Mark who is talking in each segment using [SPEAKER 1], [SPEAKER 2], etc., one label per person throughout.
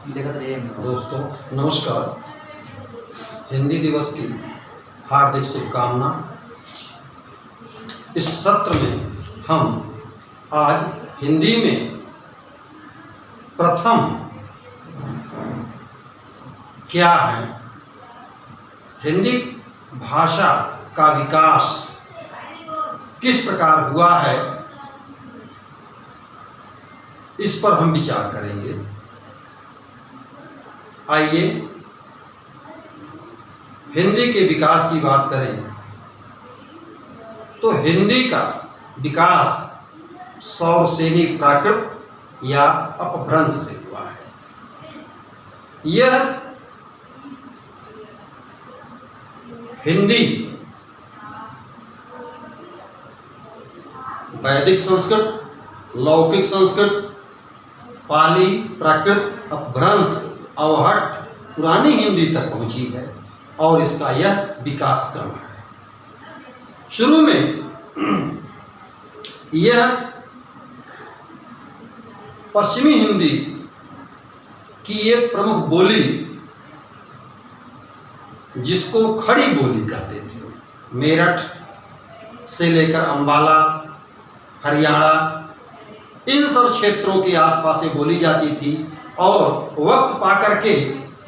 [SPEAKER 1] दोस्तों नमस्कार। हिंदी दिवस की हार्दिक शुभकामना। इस सत्र में हम आज हिंदी में प्रथम क्या है, हिंदी भाषा का विकास किस प्रकार हुआ है, इस पर हम विचार करेंगे। आइए हिंदी के विकास की बात करें तो हिंदी का विकास सौरसेनी प्राकृत या अपभ्रंश से हुआ है। यह हिंदी वैदिक संस्कृत, लौकिक संस्कृत, पाली, प्राकृत, अपभ्रंश, अवहट्ट, पुरानी हिंदी तक पहुंची है और इसका यह विकास क्रम है। शुरू में यह पश्चिमी हिंदी की एक प्रमुख बोली, जिसको खड़ी बोली कहते थे, मेरठ से लेकर अंबाला, हरियाणा, इन सब क्षेत्रों के आसपास से बोली जाती थी और वक्त पाकर के,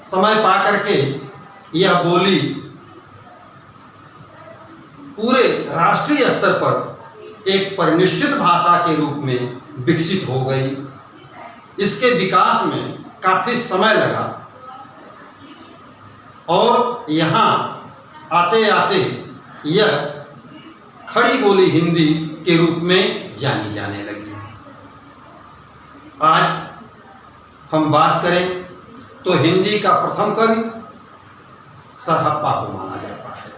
[SPEAKER 1] समय पाकर के यह बोली पूरे राष्ट्रीय स्तर पर एक परिनिष्ठित भाषा के रूप में विकसित हो गई। इसके विकास में काफी समय लगा और यहाँ आते आते यह खड़ी बोली हिंदी के रूप में जानी जाने लगी। आज हम बात करें तो हिंदी का प्रथम कवि सरहप्पा को माना जाता है।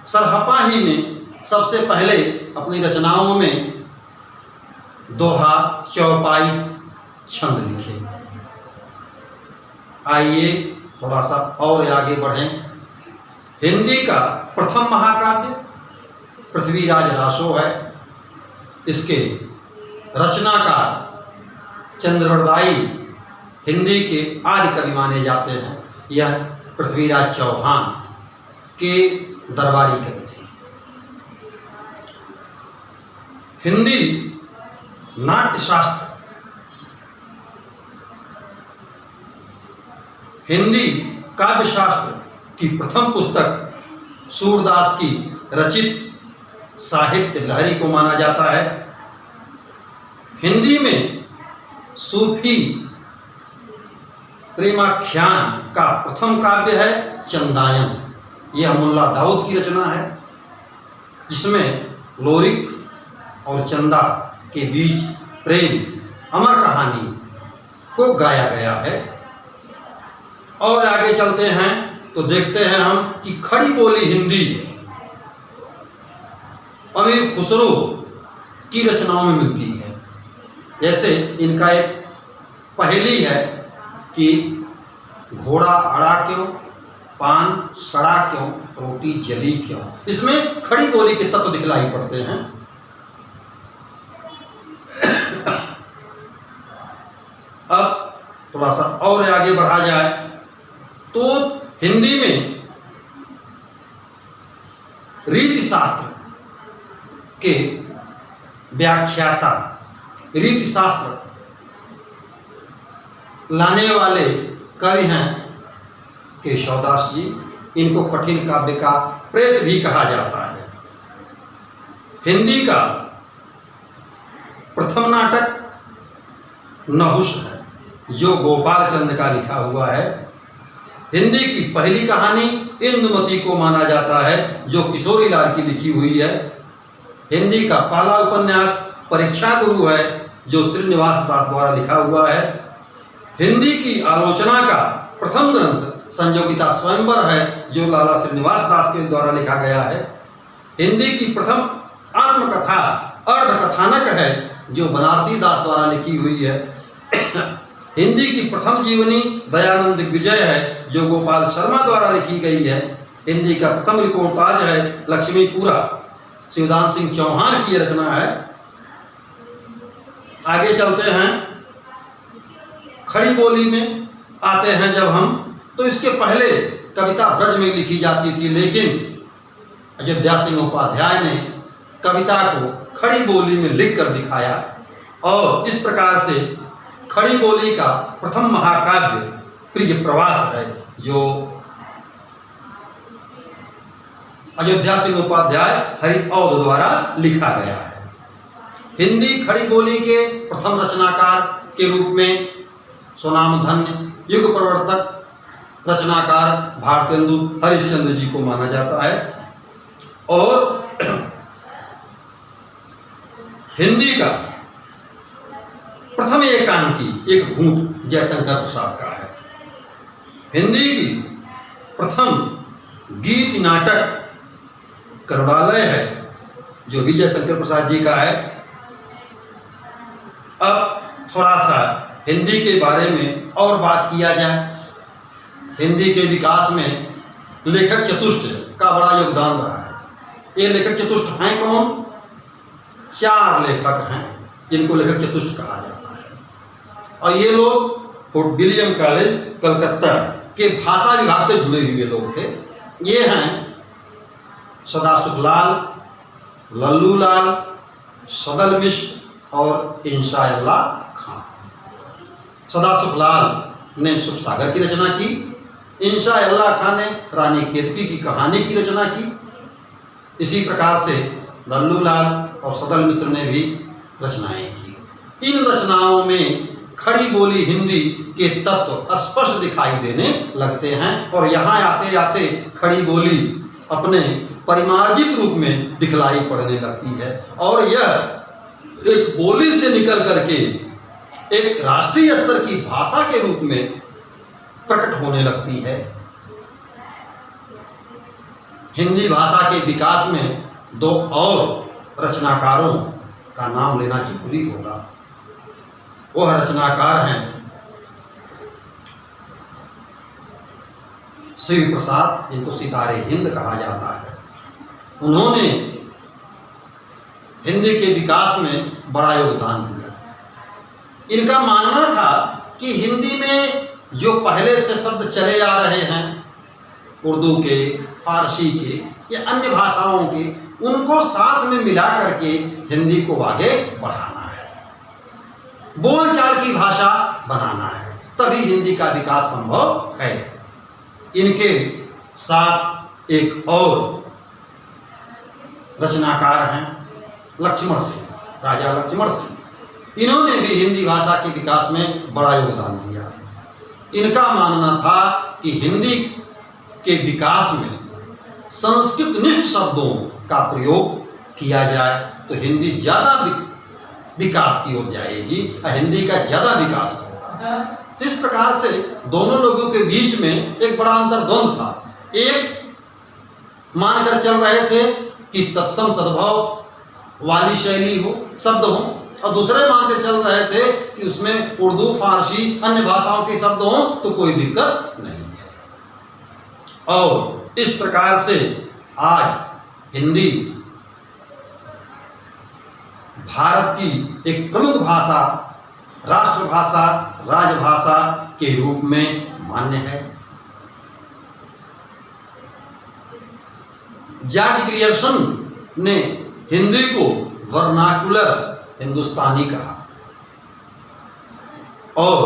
[SPEAKER 1] सरहप्पा ही ने सबसे पहले अपनी रचनाओं में दोहा, चौपाई, छंद लिखे। आइए थोड़ा सा और आगे बढ़ें। हिंदी का प्रथम महाकाव्य पृथ्वीराज रासो है। इसके रचनाकार चंद्रवरदाई हिंदी के आदि कवि माने जाते हैं। यह पृथ्वीराज चौहान के दरबारी कवि थे। हिंदी नाट्यशास्त्र, हिंदी काव्यशास्त्र की प्रथम पुस्तक सूरदास की रचित साहित्य लहरी को माना जाता है। हिंदी में सूफी प्रेमाख्यान का प्रथम काव्य है चंदायन। यह मुल्ला दाऊद की रचना है, जिसमें लोरिक और चंदा के बीच प्रेम अमर कहानी को गाया गया है। और आगे चलते हैं तो देखते हैं हम कि खड़ी बोली हिंदी अमीर खुसरो की रचनाओं में मिलती है। जैसे इनका एक पहेली है कि घोड़ा अड़ा क्यों, पान सड़ा क्यों, रोटी जली क्यों। इसमें खड़ी बोली के तत्व दिखलाई पड़ते हैं। अब थोड़ा सा और आगे बढ़ा जाए तो हिंदी में रीति शास्त्र के व्याख्याता, रीति शास्त्र लाने वाले कवि हैं केशवदास जी। इनको कठिन काव्य का प्रेत भी कहा जाता है। हिंदी का प्रथम नाटक नहुष है, जो गोपाल चंद का लिखा हुआ है। हिंदी की पहली कहानी इंदुमती को माना जाता है, जो किशोरी लाल की लिखी हुई है। हिंदी का पहला उपन्यास परीक्षा गुरु है, जो श्रीनिवास दास द्वारा लिखा हुआ है। हिंदी की आलोचना का प्रथम ग्रंथ संयोगिता स्वयंवर है, जो लाला श्रीनिवास दास के द्वारा लिखा गया है। हिंदी की प्रथम आत्मकथा अर्धकथानक है, जो बनारसी दास द्वारा लिखी हुई है। हिंदी की प्रथम जीवनी दयानंद विजय है, जो गोपाल शर्मा द्वारा लिखी गई है। हिंदी का प्रथम रिपोर्टाज है लक्ष्मीपुरा, शिवदान सिंह चौहान की रचना है। आगे चलते हैं खड़ी बोली में आते हैं जब हम, तो इसके पहले कविता ब्रज में लिखी जाती थी, लेकिन अयोध्या सिंह उपाध्याय ने कविता को खड़ी बोली में लिख कर दिखाया और इस प्रकार से खड़ी बोली का प्रथम महाकाव्य प्रिय प्रवास है, जो अयोध्या सिंह उपाध्याय हरिऔध द्वारा लिखा गया है। हिंदी खड़ी बोली के प्रथम रचनाकार के रूप में स्वनामधन्य युग प्रवर्तक रचनाकार भारतेंदु हरिश्चंद्र जी को माना जाता है और हिंदी का प्रथम एकांकी एक घूंट जयशंकर प्रसाद का है। हिंदी की प्रथम गीत नाटक करुणालय है, जो भी जयशंकर प्रसाद जी का है। अब थोड़ा सा हिंदी के बारे में और बात किया जाए। हिंदी के विकास में लेखक चतुष्ट का बड़ा योगदान रहा है। ये लेखक चतुष्ट हैं कौन? 4 लेखक हैं जिनको लेखक चतुष्ट कहा जाता है और ये लोग फोर्ट विलियम कॉलेज कलकत्ता के भाषा विभाग से जुड़े हुए लोग थे। ये हैं सदासुखलाल, लल्लूलाल, सदल मिश्र और इंशाअल्लाह खां। सदासुखलाल ने सुख सागर की रचना की, इंशाअल्लाह खां ने रानी केतकी की कहानी की रचना की। इसी प्रकार से लल्लूलाल और सदल मिश्र ने भी रचनाएं की। इन रचनाओं में खड़ी बोली हिंदी के तत्व स्पष्ट दिखाई देने लगते हैं और यहाँ आते आते खड़ी बोली अपने परिमार्जित रूप में दिखलाई पड़ने लगती है और यह एक बोली से निकल करके एक राष्ट्रीय स्तर की भाषा के रूप में प्रकट होने लगती है। हिंदी भाषा के विकास में 2 और रचनाकारों का नाम लेना जरूरी होगा। वह रचनाकार हैं शिव प्रसाद, जिनको सितारे हिंद कहा जाता है। उन्होंने हिंदी के विकास में बड़ा योगदान दिया। इनका मानना था कि हिंदी में जो पहले से शब्द चले आ रहे हैं, उर्दू के, फारसी के या अन्य भाषाओं के, उनको साथ में मिला करके हिंदी को आगे बढ़ाना है, बोलचाल की भाषा बनाना है, तभी हिंदी का विकास संभव है। इनके साथ एक और रचनाकार हैं लक्ष्मण सिंह, राजा लक्ष्मण सिंह। इन्होंने भी हिंदी भाषा के विकास में बड़ा योगदान दिया। इनका मानना था कि हिंदी के विकास में संस्कृत निष्ठ शब्दों का प्रयोग किया जाए तो हिंदी ज़्यादा विकास की ओर जाएगी और हिंदी का ज़्यादा विकास होगा। इस प्रकार से दोनों लोगों के बीच में एक बड़ा अंतर्द्वंद था। एक मानकर चल रहे थे कि तत्सम तद्भव वाली शैली हो, शब्द हो, और दूसरे मान के चल रहे थे कि उसमें उर्दू, फारसी, अन्य भाषाओं के शब्द हों तो कोई दिक्कत नहीं है। और इस प्रकार से आज हिंदी भारत की एक प्रमुख भाषा, राष्ट्रभाषा, राजभाषा के रूप में मान्य है। जॉर्ज ग्रियर्सन ने हिंदी को वर्नाकुलर हिंदुस्तानी कहा और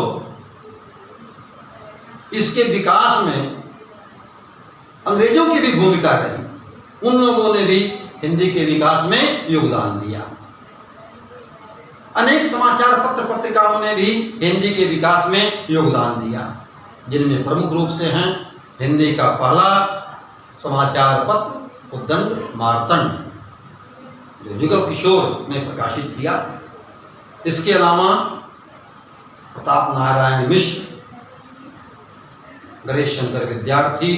[SPEAKER 1] इसके विकास में अंग्रेजों की भी भूमिका रही। उन लोगों ने भी हिंदी के विकास में योगदान दिया। अनेक समाचार पत्र पत्रिकाओं ने भी हिंदी के विकास में योगदान दिया, जिनमें प्रमुख रूप से हैं हिंदी का पहला समाचार पत्र उद्दंड मार्तंड, जो जुगल किशोर ने प्रकाशित किया। इसके अलावा प्रताप नारायण मिश्र, गणेश शंकर विद्यार्थी,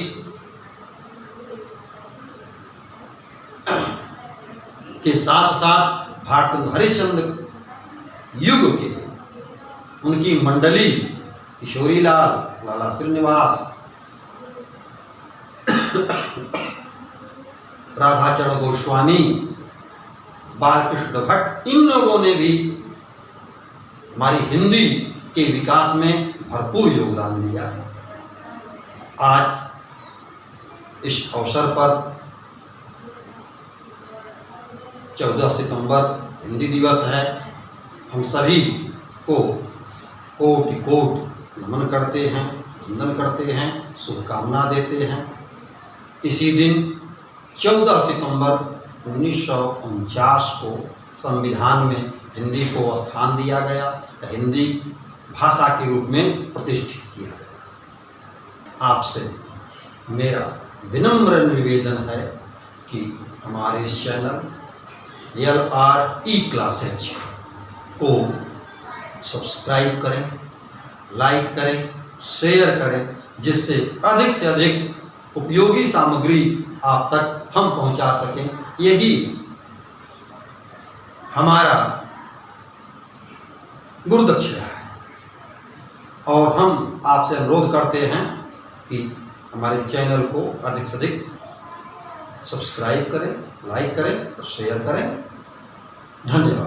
[SPEAKER 1] के साथ साथ भारतेंदु हरिश्चंद्र युग के उनकी मंडली किशोरीलाल, लाला श्रीनिवास, राधाचरण गोस्वामी, बालकृष्ण भट्ट, इन लोगों ने भी हमारी हिंदी के विकास में भरपूर योगदान दिया। आज इस अवसर पर 14 सितंबर हिंदी दिवस है। हम सभी को कोटि कोटि नमन करते हैं, वंदन करते हैं, शुभकामना देते हैं। इसी दिन 14 सितंबर 1949 को संविधान में हिंदी को स्थान दिया गया, हिंदी भाषा के रूप में प्रतिष्ठित किया गया। आपसे मेरा विनम्र निवेदन है कि हमारे इस चैनल LR E-क्लासेज को सब्सक्राइब करें, लाइक करें, शेयर करें, जिससे अधिक से अधिक उपयोगी सामग्री आप तक हम पहुंचा सकें। यही हमारा गुरुदक्षिणा है। और हम आपसे अनुरोध करते हैं कि हमारे चैनल को अधिक से अधिक सब्सक्राइब करें, लाइक करें और शेयर करें। धन्यवाद।